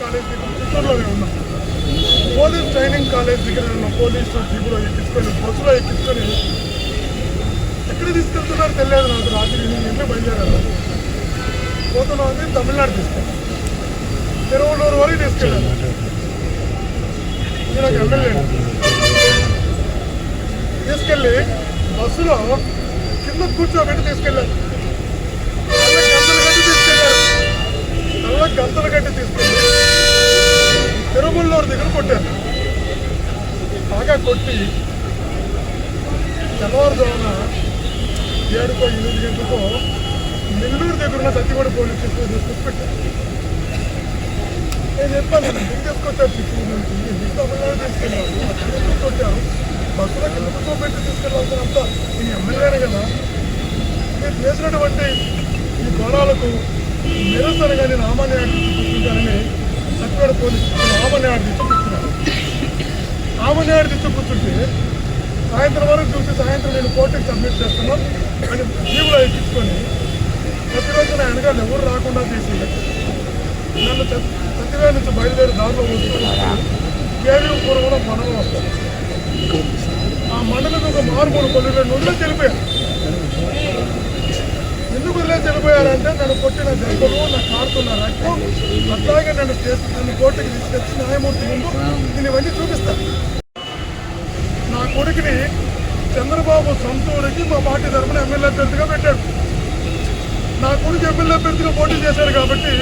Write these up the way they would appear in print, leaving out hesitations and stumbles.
College దగ్గర చిత్తూరులోనే ఉన్నాం. Police training college దగ్గర ఉన్న పోలీసు జీబులో ఎక్కించుకొని బస్సులో ఎక్కించుకొని ఎక్కడ తీసుకెళ్తున్నారు తెలియదు నాకు. రాత్రి 8 బయలుదేరారు. పోతున్నది తమిళనాడు తీసుకెళ్ళారు. తిరువళ్ళూరు వరకు తీసుకెళ్ళారు. నేను ఒక ఎమ్మెల్యే తీసుకెళ్ళి బస్సులో కింద కూర్చోబెట్టి తీసుకెళ్ళారు. గంటలు కట్టి తీసుకెళ్ళి తిరుమలూరు దగ్గర కొట్టారు. బాగా కొట్టి తెల్లవారుజామున 7-8 గంటలకో నెల్లూరు దగ్గర ఉన్న సత్యగూడ పోలీస్ స్టేషన్ తీసుకొచ్చి నేను చెప్పాను, ఎందుకు తీసుకొచ్చారు చిత్తూరు నుంచి, ఎందుకు తమిళనాడు తీసుకెళ్ళారు, అక్కడ కొట్టారు, బస్సులో కింద కూర్చోబెట్టి తీసుకెళ్ళాల్సినంత ఈ ఎమ్మెల్యేనే కదా. మీరు చేసినటువంటి ఈ గొడవలకు నిరసనగా నేను ఆమాన్ని ఆడిచి కూర్చుంటానని సత్యగూడ పోలీసు ఆమాన్ని ఆడిచి కూర్చున్నాను. ఆమాన్ని ఆడిచి కూర్చుంటే సాయంత్రం వరకు చూసి సాయంత్రం నేను కోర్టుకి సబ్మిట్ చేస్తున్నాను అని జీవులో ఎక్కించుకొని ప్రతిరోజు నా వెనకాల ఎవరు రాకుండా చేసి నన్ను సత్యవేద నుంచి బయలుదేరి దారిలో వస్తుంది కేవీ పూర్వంలో మండలం వస్తాను. ఆ మండలం ఒక మారుమూడు కొన్ని 2 రోజులు తెలిపారు. ఎందుకు వదిలేసి వెళ్ళిపోయారంటే నన్ను కొట్టిన దెబ్బలు, నా కారుతున్న రక్తం, అట్లాగే నన్ను కోర్టుకి తీసుకొచ్చి న్యాయమూర్తి ముందు నేను ఇవన్నీ చూపిస్తాను. నా కొడుకుని చంద్రబాబు సొంతూరికి మా పార్టీ తరఫున ఎమ్మెల్యే అభ్యర్థిగా పెట్టాడు. నా కొడుకు ఎమ్మెల్యే అభ్యర్థిగా పోటీ చేశాడు కాబట్టి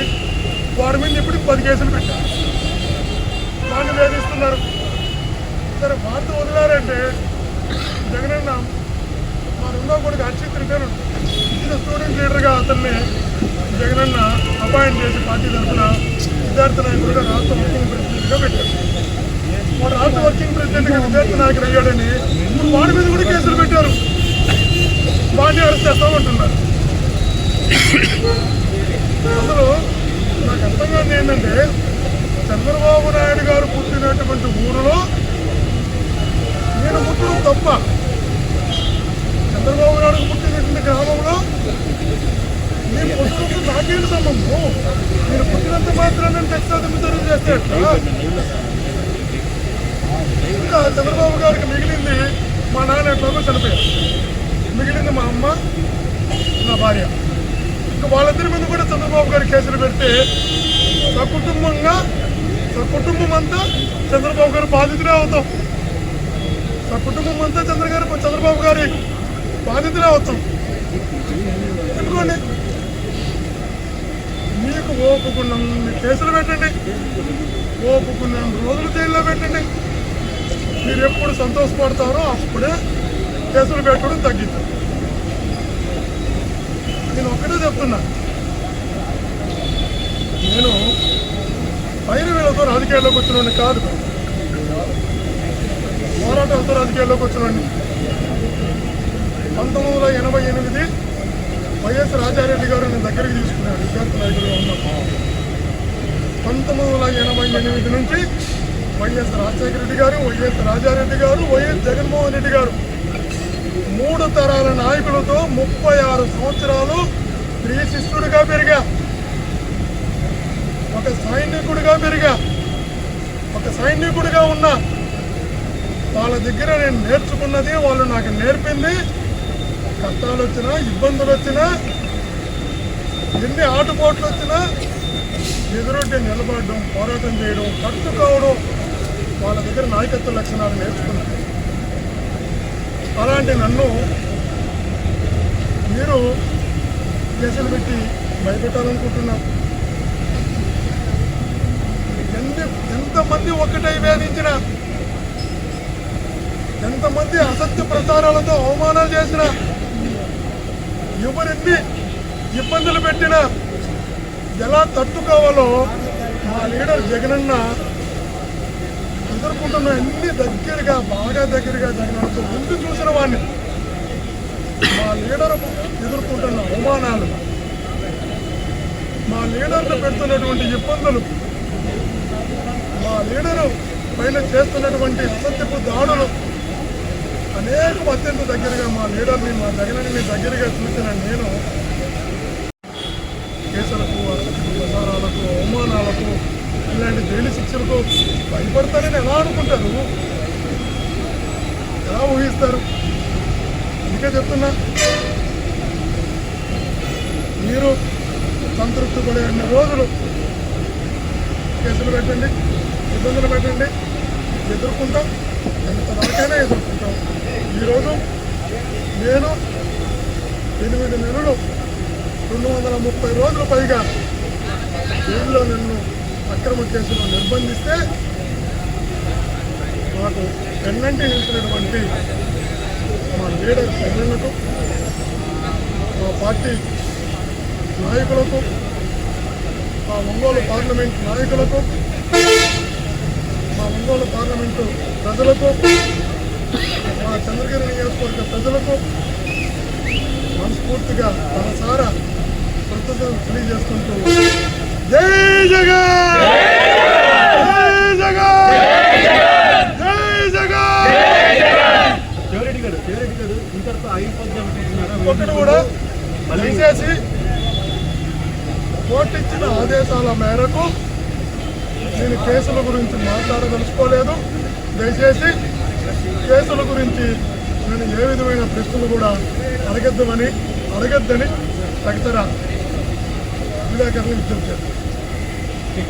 వాడి మీద ఇప్పుడు 10 కేసులు పెట్టారు. వాడిని వేధిస్తున్నారు. సరే వార్త వదిలారంటే జగనన్న మా 2వ కొడుకు హర్షిత్ పేరు స్టూడెంట్ లీడర్గా అతన్ని జగనన్న అపాయింట్ చేసి పార్టీ తరఫున విద్యార్థి నాయకుడిగా రాష్ట్ర వర్కింగ్ ప్రెసిడెంట్గా పెట్టారు. వాడు రాష్ట్ర వర్కింగ్ ప్రెసిడెంట్గా విద్యార్థి నాయకుడు అయ్యాడని ఇప్పుడు వాడి మీద కూడా కేసులు పెట్టారు. వాడిని అరెస్ట్ చేస్తామంటున్నారు. అసలు నాకు అర్థం కాదు ఏంటంటే చంద్రబాబు నాయుడు గారు పుట్టినటువంటి ఊరిలో నేను పుట్టడం తప్ప, చంద్రబాబు నాయుడు పుట్టినటువంటి గ్రామంలో నేను పుట్టినప్పుడు నాకేంటి సంబంధం? నేను పుట్టినంత మాత్రాన్ని టెక్సాస్ జరుగు చేస్తే ఎట్లా? ఇంకా చంద్రబాబు గారికి మిగిలింది మా నాన్న ఎట్లాగో చనిపోయారు, మిగిలింది మా అమ్మ, నా భార్య. ఇంకా వాళ్ళిద్దరి మీద కూడా చంద్రబాబు గారి కేసులు పెడితే సకుటుంబం అంతా చంద్రబాబు గారు బాధితులే అవుతాం. సకుటుంబం అంతా చంద్రబాబు గారి బాధితులే అవుతాం. చెప్పుకోండి, మీకు ఓపుకున్నాం కేసులు పెట్టండి, ఓపుకున్నాం రోజులు జైల్లో పెట్టండి. మీరు ఎప్పుడు సంతోషపడతారో అప్పుడే కేసులు పెట్టడం తగ్గిద్దాం. నేను ఒక్కటే చెప్తున్నా, నేను పైన వీళ్ళతో రాజకీయాల్లోకి వచ్చినోడిని కాదు, పోరాటాలతో రాజకీయాల్లోకి వచ్చినోడిని. 1988 వైఎస్ రాజారెడ్డి గారు నేను దగ్గరికి తీసుకున్నాను విద్యార్థి నాయకుడిగా ఉన్నప్పుడు. 1988 నుంచి వైఎస్ రాజశేఖర రెడ్డి గారు, వైఎస్ రాజారెడ్డి గారు, వైఎస్ జగన్మోహన్ రెడ్డి గారు 3 తరాల నాయకులతో 36 సంవత్సరాలు స్త్రీ శిష్యుడిగా పెరిగా, ఒక సైనికుడిగా ఉన్నా. వాళ్ళ దగ్గర నేను నేర్చుకున్నది, వాళ్ళు నాకు నేర్పింది. కష్టాలు వచ్చినా, ఇబ్బందులు వచ్చినా, ఎన్ని ఆటుపోట్లు వచ్చినా ఎదురొడ్డి నిలబడడం, పోరాటం చేయడం, కట్టుకోవడం, వాళ్ళ దగ్గర నాయకత్వ లక్షణాలు నేర్చుకున్నాను. అలాంటి నన్ను మీరు కేసులు పెట్టి భయపెట్టాలనుకుంటున్నారు. ఎంతమంది ఒక్కటై వేధించినా, ఎంతమంది అసత్య ప్రచారాలతో అవమానాలు చేసినా, ఎవరెన్ని ఇబ్బందులు పెట్టినా ఎలా తట్టుకోవాలో మా లీడర్ జగనన్న ఎదుర్కొంటున్న అన్ని దగ్గరగా, బాగా దగ్గరగా జగనన్నతో ముందు చూసిన వాడిని. మా లీడర్ ఎదుర్కొంటున్న అవమానాలు, మా లీడర్లు పెడుతున్నటువంటి ఇబ్బందులు, మా లీడరు పైన చేస్తున్నటువంటి అసత్యపు దాడులు అనేకం అత్యంత దగ్గరగా మా లీడర్ని, మా జగనన్ని దగ్గరగా చూసిన నేను కేసులకు, అసత్యపు ప్రసారాలకు, అవమానాలకు ఇలాంటి జైలు శిక్షలకు భయపడతారని ఎలా అనుకుంటారు, ఎలా ఊహిస్తారు? అందుకే చెప్తున్నా, మీరు సంతృప్తి పడే అన్ని రోజులు కేసులు పెట్టండి, ఇబ్బందులు పెట్టండి, ఎదుర్కొంటాం, ఎంత దాకైనా ఎదుర్కొంటాం. ఈరోజు నేను 8 నెలలు 230 రోజులు పైగా జైల్లో నన్ను అక్రమ కేసులో నిర్బంధిస్తే మాకు వెన్నంటి నిలిచినటువంటి మా లీడర్ ప్రజలకు, మా పార్టీ నాయకులకు, మా ఒంగోలు పార్లమెంట్ నాయకులకు, మా ఒంగోలు పార్లమెంటు ప్రజలకు, మా చంద్రగిరి నియోజకవర్గ ప్రజలకు మనస్ఫూర్తిగా మనసారా కృతజ్ఞతలు తెలియజేసుకుంటూ జై జగన్, జై జగన్, జై జగన్. ఒకటి కూడా దయచేసి కోర్టు ఇచ్చిన ఆదేశాల మేరకు నేను కేసుల గురించి మాట్లాడదలుచుకోలేదు. దయచేసి కేసుల గురించి నేను ఏ విధమైన ప్రశ్నలు కూడా అడగద్దని తగితర విలేకరులు విజ్ఞప్తి చేస్తాను.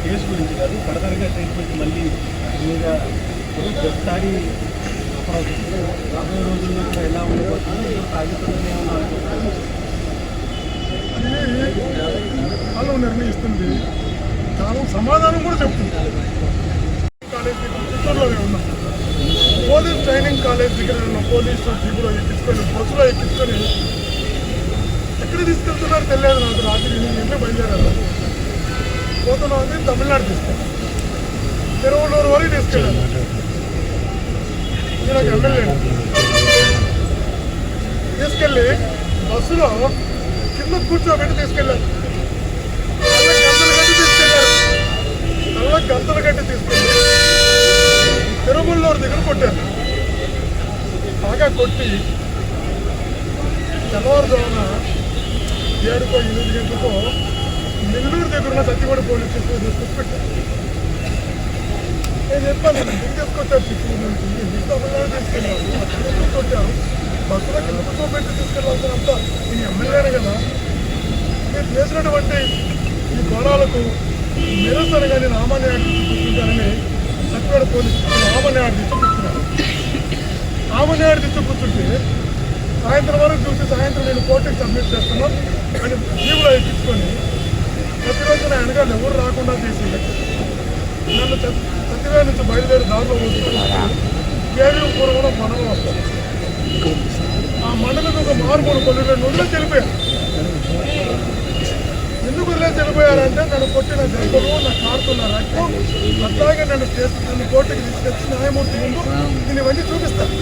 కేసు గురించి కాదు, ఫర్దర్గా ట్రీట్మెంట్ మళ్ళీ ఇంకా ఒకసారి రాబోయే రోజుల్లో కూడా ఎలా ఉండబోతుంది, సాగుతుందని వాళ్ళు నిర్ణయిస్తుంది, చాలా సమాధానం కూడా చెప్తుంది. కాలేజ్ దగ్గర చిత్తూరులోనే ఉన్నాం. పోలీస్ ట్రైనింగ్ కాలేజ్ దగ్గర ఉన్న పోలీసు జీబులో ఎక్కించుకొని, బస్సులో ఎక్కించుకొని ఎక్కడ తీసుకెళ్తున్నారో తెలియదు నాకు. రాత్రి 8 గంటలకు బయలుదేరారు. పోతున్నాం అని తమిళనాడు తీసుకెళ్ళారు, తిరువళ్ళూరు వరకు తీసుకెళ్ళారు. నాకు ఎమ్మెల్యే తీసుకెళ్ళి బస్సులో కింద కూర్చోబెట్టి తీసుకెళ్ళారు. గంటలు గట్టి తీసుకెళ్ళి తిరుమలూరు దగ్గర కొట్టారు. బాగా కొట్టి తెల్లవారుజామున 7కో 8 గంటలకో నెల్లూరు దగ్గర ఉన్న సత్యవాడ పోలీస్ స్టేషన్ తీసుకొచ్చి నేను చెప్పాను, ఎందుకు తీసుకొచ్చారు చిత్తూరు నుంచి, ఎందుకు తమిళనాడు తీసుకెళ్ళారు, అక్కడ కొట్టారు, బస్సులో కింద కూర్చోబెట్టి తీసుకెళ్ళాల్సినంత ఈ ఎమ్మెల్యేనే కదా. మీరు చేసినటువంటి ఈ గొడవలకు నిరసనగా నేను ఆమన్యాడు కూర్చుంటానని సత్యవాడ పోలీసు ఆమన్యాడు కూర్చున్నారు. ఆమన్యాడు కూర్చుంటే సాయంత్రం వరకు చూసి సాయంత్రం నేను కోర్టుకి సబ్మిట్ చేస్తున్నాను అని జీవులో ఎక్కించుకొని ప్రతిరోజు నా వెనకాల ఎవరు రాకుండా చేసి నన్ను సత్యవాడ నుంచి బయలుదేరి దారిలో వస్తున్నాను. కేవీఎం కూడా మండలం వస్తాను. ఆ మండలకు ఒక మారుమూల కొల్లు వదిలేసి వెళ్ళిపోయారు. ఎందుకు వదిలేసి వెళ్ళిపోయారంటే నన్ను కొట్టిన దెబ్బలు, నా కారుతున్న రక్తం, అట్లాగే నన్ను కోర్టుకి తీసుకొచ్చి న్యాయమూర్తి ముందు నేను ఇవన్నీ చూపిస్తాను.